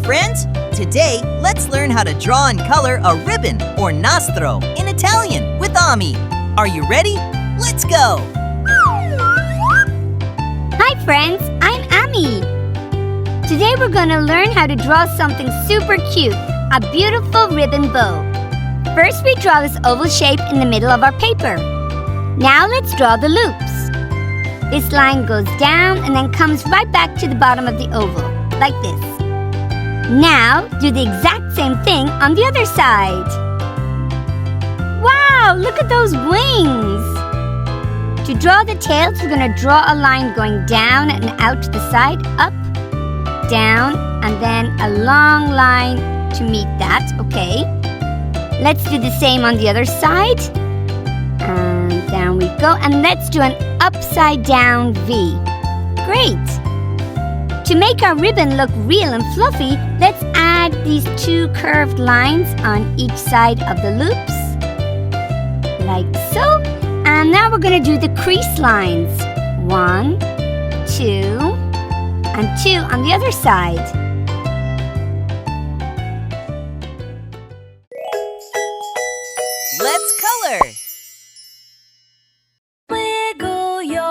friends! Today, let's learn how to draw and color a ribbon or nastro in Italian with Ami. Are you ready? Let's go! Hi friends, I'm Ami. Today we're going to learn how to draw something super cute, a beautiful ribbon bow. First we draw this oval shape in the middle of our paper. Now let's draw the loops. This line goes down and then comes right back to the bottom of the oval, like this. Now do the exact same thing on the other side. Wow, look at those wings! To draw the tails, we're going to draw a line going down and out to the side, up, down, and then a long line to meet that, okay? Let's do the same on the other side. And down we go. And let's do an upside down V. Great! To make our ribbon look real and fluffy, let's add these two curved lines on each side of the loops. Like so. And now we're going to do the crease lines. 1, 2, and 2 on the other side. Let's color!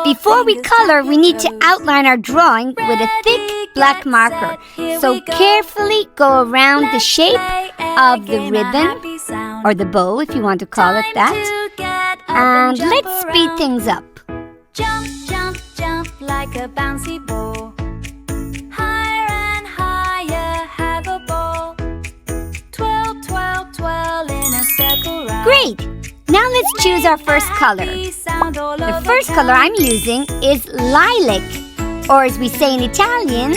Before we color, we need to outline our drawing with a thick black marker. So carefully go around the shape of the ribbon, or the bow if you want to call it that. And let's speed things up. Jump, jump, jump like a bouncy ball. Higher and higher, have a ball. Twirl, twirl, twirl in a circle round. Great! Now let's choose our first color. The first color I'm using is lilac, or as we say in Italian,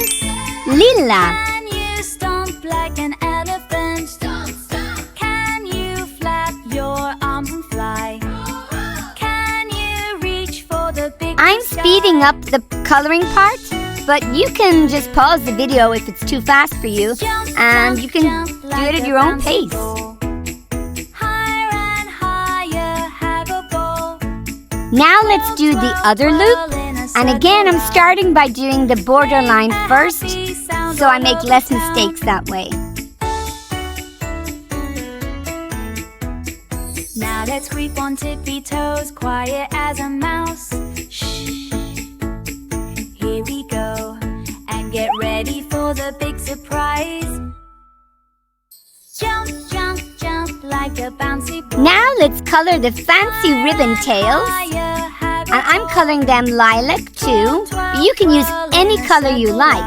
lilla. Can you stomp like an elephant? Stomp, stomp. Can you flap your arms and fly? Can you reach for the big I'm speeding up the coloring part, but you can just pause the video if it's too fast for you, and you can do it at your own pace. Now let's do the other loop, and again I'm starting by doing the border line first, so I make less mistakes that way. Now let's creep on tippy toes, quiet as a mouse. Shh. Here we go, and get ready for the big surprise. Jump, jump, jump like a bouncy ball. Now let's color the fancy ribbon tails. And I'm coloring them lilac too, but you can use any color you like.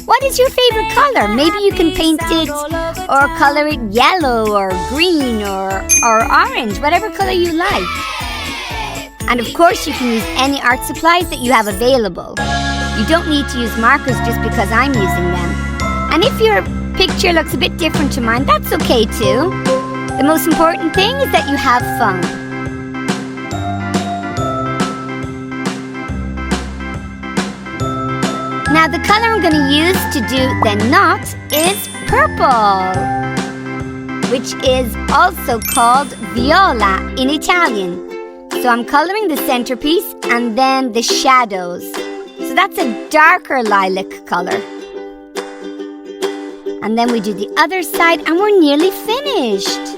What is your favorite color? Maybe you can paint it or color it yellow or green or orange, whatever color you like. And of course you can use any art supplies that you have available. You don't need to use markers just because I'm using them. And if your picture looks a bit different to mine, that's okay too. The most important thing is that you have fun. Now the color I'm going to use to do the knot is purple, which is also called viola in Italian. So I'm coloring the centerpiece and then the shadows. So that's a darker lilac color. And then we do the other side and we're nearly finished.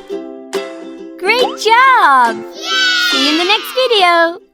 Great job! Yay! See you in the next video.